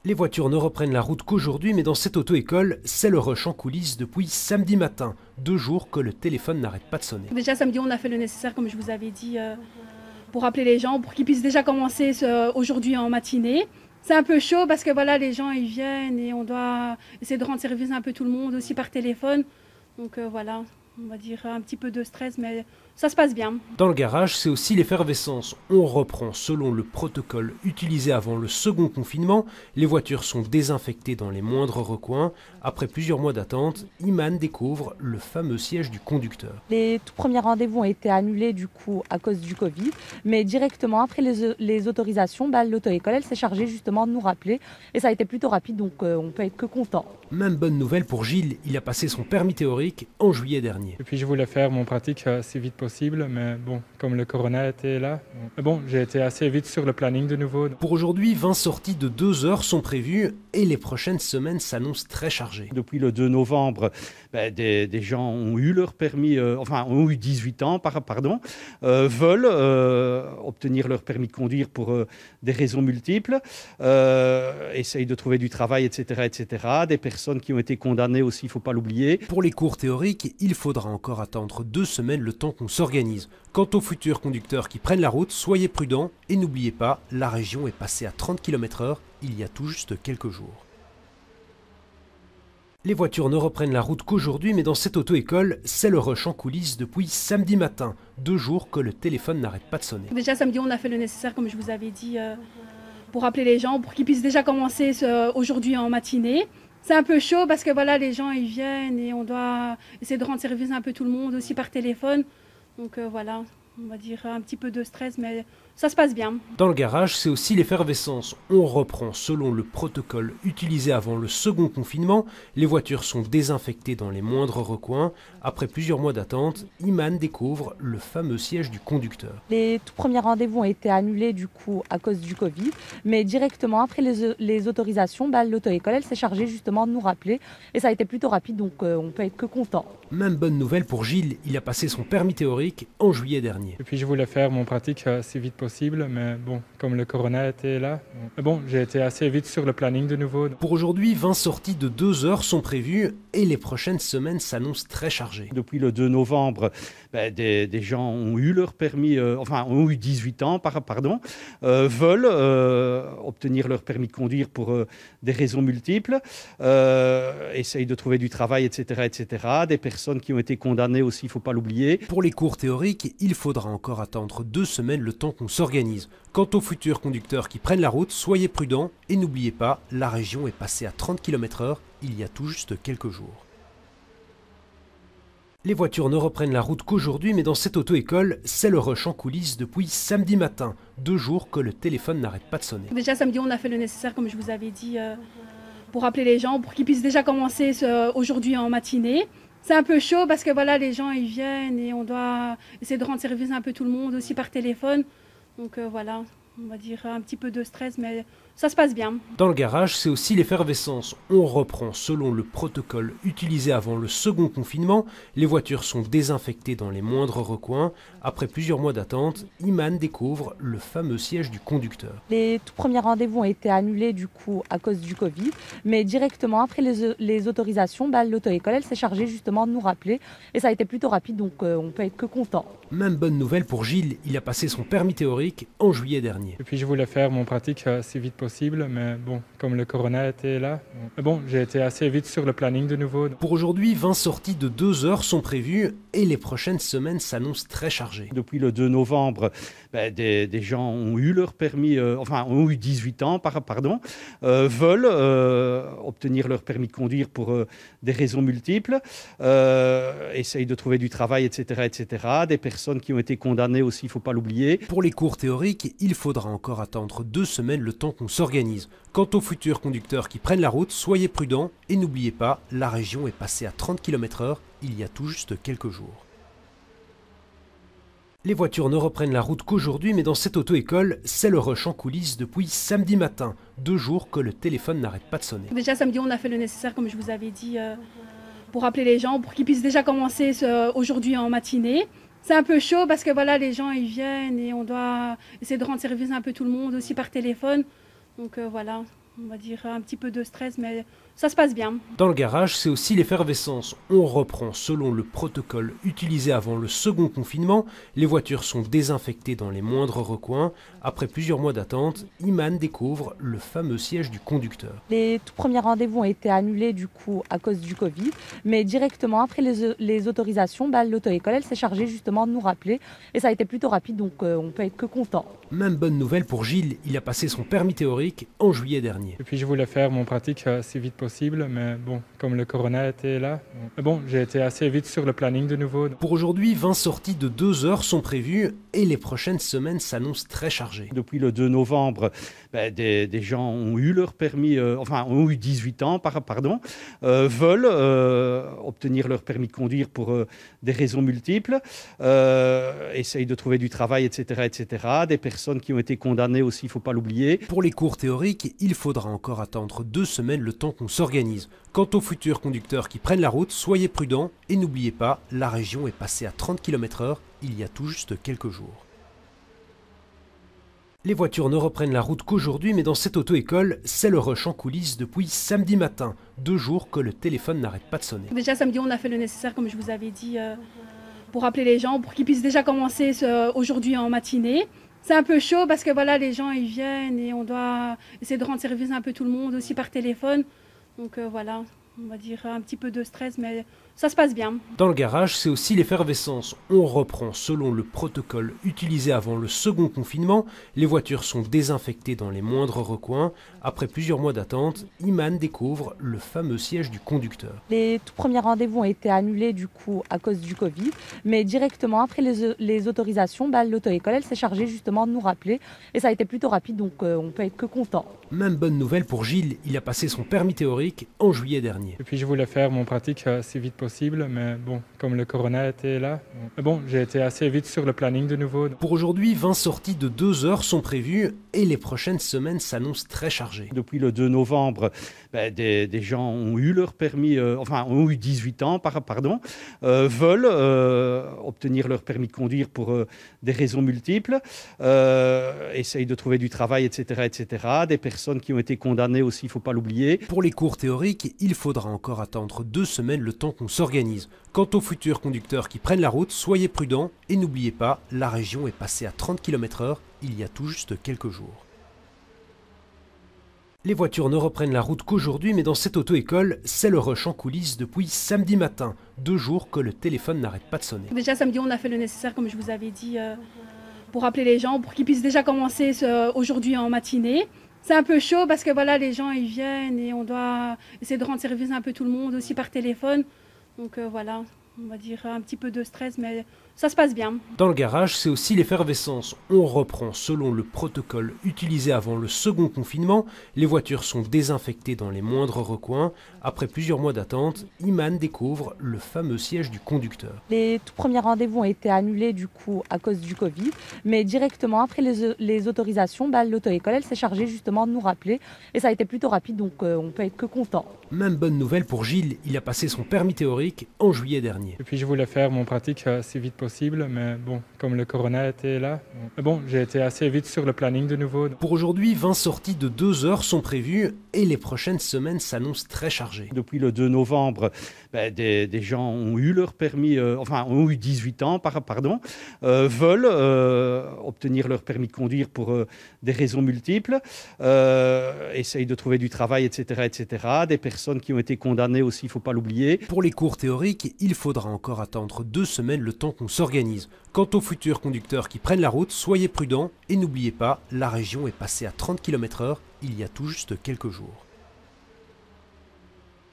Les voitures ne reprennent la route qu'aujourd'hui, mais dans cette auto-école, c'est le rush en coulisses depuis samedi matin. 2 jours que le téléphone n'arrête pas de sonner. Déjà samedi, on a fait le nécessaire, comme je vous avais dit, pour appeler les gens, pour qu'ils puissent déjà commencer aujourd'hui en matinée. C'est un peu chaud parce que voilà, les gens ils viennent et on doit essayer de rendre service un peu tout le monde aussi par téléphone. Donc voilà, on va dire un petit peu de stress, mais ça se passe bien. Dans le garage, c'est aussi l'effervescence. On reprend selon le protocole utilisé avant le second confinement. Les voitures sont désinfectées dans les moindres recoins. Après plusieurs mois d'attente, Iman découvre le fameux siège du conducteur. Les tout premiers rendez-vous ont été annulés du coup à cause du Covid, mais directement après les autorisations, l'auto-école elle s'est chargée justement de nous rappeler et ça a été plutôt rapide, donc on peut être que content. Même bonne nouvelle pour Gilles, il a passé son permis théorique en juillet dernier. Et puis je voulais faire mon pratique assez vite possible, mais bon, comme le corona était là, j'ai été assez vite sur le planning de nouveau. Pour aujourd'hui, 20 sorties de 2 heures sont prévues et les prochaines semaines s'annoncent très chargées. Depuis le 2 novembre, des gens ont eu leur permis, ont eu 18 ans, veulent obtenir leur permis de conduire pour des raisons multiples, essayent de trouver du travail, etc. Des personnes qui ont été condamnées aussi, il ne faut pas l'oublier. Pour les cours théoriques, il faudra encore attendre 2 semaines le temps qu'on s'organise. Quant aux futurs conducteurs qui prennent la route, soyez prudents et n'oubliez pas, la région est passée à 30 km/h il y a tout juste quelques jours. Les voitures ne reprennent la route qu'aujourd'hui, mais dans cette auto-école, c'est le rush en coulisses depuis samedi matin. 2 jours que le téléphone n'arrête pas de sonner. Déjà samedi, on a fait le nécessaire, comme je vous avais dit, pour appeler les gens, pour qu'ils puissent déjà commencer aujourd'hui en matinée. C'est un peu chaud parce que voilà, les gens ils viennent et on doit essayer de rendre service un peu tout le monde aussi par téléphone. Donc voilà, on va dire un petit peu de stress, mais ça se passe bien. Dans le garage, c'est aussi l'effervescence. On reprend selon le protocole utilisé avant le second confinement. Les voitures sont désinfectées dans les moindres recoins. Après plusieurs mois d'attente, Iman découvre le fameux siège du conducteur. Les tout premiers rendez-vous ont été annulés du coup à cause du Covid, mais directement après les autorisations, l'auto-école elle s'est chargée justement de nous rappeler et ça a été plutôt rapide, donc on peut être que content. Même bonne nouvelle pour Gilles, il a passé son permis théorique en juillet dernier. Et puis je voulais faire mon pratique assez vite possible, mais bon, comme le corona était là, j'ai été assez vite sur le planning de nouveau. Pour aujourd'hui, 20 sorties de 2 heures sont prévues et les prochaines semaines s'annoncent très chargées. Depuis le 2 novembre, des gens ont eu leur permis, ont eu 18 ans, veulent obtenir leur permis de conduire pour des raisons multiples, essayent de trouver du travail, etc. Des personnes qui ont été condamnées aussi, il ne faut pas l'oublier. Pour les cours théoriques, il faudra encore attendre 2 semaines le temps qu'on s'organise. Quant aux futurs conducteurs qui prennent la route, soyez prudents et n'oubliez pas, la région est passée à 30 km/h il y a tout juste quelques jours. Les voitures ne reprennent la route qu'aujourd'hui, mais dans cette auto-école, c'est le rush en coulisses depuis samedi matin. 2 jours que le téléphone n'arrête pas de sonner. Déjà samedi, on a fait le nécessaire, comme je vous avais dit, pour appeler les gens, pour qu'ils puissent déjà commencer aujourd'hui en matinée. C'est un peu chaud parce que voilà, les gens ils viennent et on doit essayer de rendre service un peu tout le monde aussi par téléphone. Donc voilà, on va dire un petit peu de stress, mais ça se passe bien. Dans le garage, c'est aussi l'effervescence. On reprend selon le protocole utilisé avant le second confinement. Les voitures sont désinfectées dans les moindres recoins. Après plusieurs mois d'attente, Iman découvre le fameux siège du conducteur. Les tout premiers rendez-vous ont été annulés du coup à cause du Covid, mais directement après les autorisations, l'auto-école elle s'est chargée justement de nous rappeler et ça a été plutôt rapide, donc on peut être que content. Même bonne nouvelle pour Gilles, il a passé son permis théorique en juillet dernier. Et puis je voulais faire mon pratique assez vite possible, mais bon, comme le corona était là, j'ai été assez vite sur le planning de nouveau. Pour aujourd'hui, 20 sorties de 2 heures sont prévues et les prochaines semaines s'annoncent très chargées. Depuis le 2 novembre, des gens ont eu leur permis, ont eu 18 ans, veulent obtenir leur permis de conduire pour des raisons multiples, essayent de trouver du travail, etc. Des personnes qui ont été condamnées aussi, il ne faut pas l'oublier. Pour les cours théoriques, il faudra encore attendre 2 semaines le temps qu'on s'organise. Quant aux futurs conducteurs qui prennent la route, soyez prudents et n'oubliez pas, la région est passée à 30 km/h il y a tout juste quelques jours. Les voitures ne reprennent la route qu'aujourd'hui, mais dans cette auto-école, c'est le rush en coulisses depuis samedi matin. 2 jours que le téléphone n'arrête pas de sonner. Déjà samedi, on a fait le nécessaire, comme je vous avais dit, pour appeler les gens, pour qu'ils puissent déjà commencer aujourd'hui en matinée. C'est un peu chaud parce que voilà, les gens ils viennent et on doit essayer de rendre service un peu tout le monde aussi par téléphone. Donc voilà, on va dire, un petit peu de stress, mais ça se passe bien. Dans le garage, c'est aussi l'effervescence. On reprend selon le protocole utilisé avant le second confinement. Les voitures sont désinfectées dans les moindres recoins. Après plusieurs mois d'attente, Iman découvre le fameux siège du conducteur. Les tout premiers rendez-vous ont été annulés du coup à cause du Covid, mais directement après les autorisations, l'auto-école elle s'est chargée justement de nous rappeler et ça a été plutôt rapide, donc on peut être que content. Même bonne nouvelle pour Gilles, il a passé son permis théorique en juillet dernier. Et puis je voulais faire mon pratique assez vite possible, mais bon, comme le corona était là, j'ai été assez vite sur le planning de nouveau. Pour aujourd'hui, 20 sorties de 2 heures sont prévues et les prochaines semaines s'annoncent très chargées. Depuis le 2 novembre, des gens ont eu leur permis, ont eu 18 ans, veulent obtenir leur permis de conduire pour des raisons multiples, essayent de trouver du travail, etc. Des personnes qui ont été condamnées aussi, il ne faut pas l'oublier. Pour les cours théoriques, il faudra encore attendre 2 semaines le temps qu'on s'organise. Quant aux futurs conducteurs qui prennent la route, soyez prudents et n'oubliez pas, la région est passée à 30 km/h il y a tout juste quelques jours. Les voitures ne reprennent la route qu'aujourd'hui, mais dans cette auto-école, c'est le rush en coulisses depuis samedi matin. 2 jours que le téléphone n'arrête pas de sonner. Déjà samedi, on a fait le nécessaire, comme je vous avais dit, pour appeler les gens, pour qu'ils puissent déjà commencer aujourd'hui en matinée. C'est un peu chaud parce que voilà, les gens ils viennent et on doit essayer de rendre service un peu tout le monde aussi par téléphone. Donc voilà, on va dire un petit peu de stress, mais ça se passe bien. Dans le garage, c'est aussi l'effervescence. On reprend selon le protocole utilisé avant le second confinement. Les voitures sont désinfectées dans les moindres recoins. Après plusieurs mois d'attente, Iman découvre le fameux siège du conducteur. Les tout premiers rendez-vous ont été annulés du coup à cause du Covid, mais directement après les autorisations, l'auto-école elle s'est chargée justement de nous rappeler et ça a été plutôt rapide, donc on peut être que content. Même bonne nouvelle pour Gilles, il a passé son permis théorique en juillet dernier. Et puis je voulais faire mon pratique assez vite possible, mais bon, comme le corona était là, j'ai été assez vite sur le planning de nouveau. Pour aujourd'hui, 20 sorties de 2 heures sont prévues et les prochaines semaines s'annoncent très chargées. Depuis le 2 novembre, des gens ont eu leur permis, ont eu 18 ans, veulent obtenir leur permis de conduire pour des raisons multiples, essayent de trouver du travail, etc. Des personnes qui ont été condamnées aussi, il ne faut pas l'oublier. Pour les cours théoriques, il faudra encore attendre 2 semaines le temps qu'on s'organise. Quant aux futurs conducteurs qui prennent la route, soyez prudents et n'oubliez pas, la région est passée à 30 km/h il y a tout juste quelques jours. Les voitures ne reprennent la route qu'aujourd'hui, mais dans cette auto-école, c'est le rush en coulisses depuis samedi matin. 2 jours que le téléphone n'arrête pas de sonner. Déjà samedi, on a fait le nécessaire, comme je vous avais dit, pour appeler les gens, pour qu'ils puissent déjà commencer aujourd'hui en matinée. C'est un peu chaud parce que voilà, les gens ils viennent et on doit essayer de rendre service un peu tout le monde aussi par téléphone. Donc voilà, on va dire un petit peu de stress, mais ça se passe bien. Dans le garage, c'est aussi l'effervescence. On reprend selon le protocole utilisé avant le second confinement. Les voitures sont désinfectées dans les moindres recoins. Après plusieurs mois d'attente, Iman découvre le fameux siège du conducteur. Les tout premiers rendez-vous ont été annulés du coup à cause du Covid, mais directement après les autorisations, l'auto-école elle s'est chargée justement de nous rappeler et ça a été plutôt rapide, donc on peut être que content. Même bonne nouvelle pour Gilles, il a passé son permis théorique en juillet dernier. Et puis je voulais faire mon pratique assez vite possible, mais bon, comme le corona était là, j'ai été assez vite sur le planning de nouveau. Pour aujourd'hui, 20 sorties de 2 heures sont prévues et les prochaines semaines s'annoncent très chargées. Depuis le 2 novembre, des gens ont eu leur permis, ont eu 18 ans, veulent obtenir leur permis de conduire pour des raisons multiples, essayent de trouver du travail, etc. Des personnes qui ont été condamnées aussi, il ne faut pas l'oublier. Pour les cours théoriques, il faudra encore attendre 2 semaines le temps qu'on s'organise. Quant aux futurs conducteurs qui prennent la route, soyez prudents et n'oubliez pas, la région est passée à 30 km/h il y a tout juste quelques jours.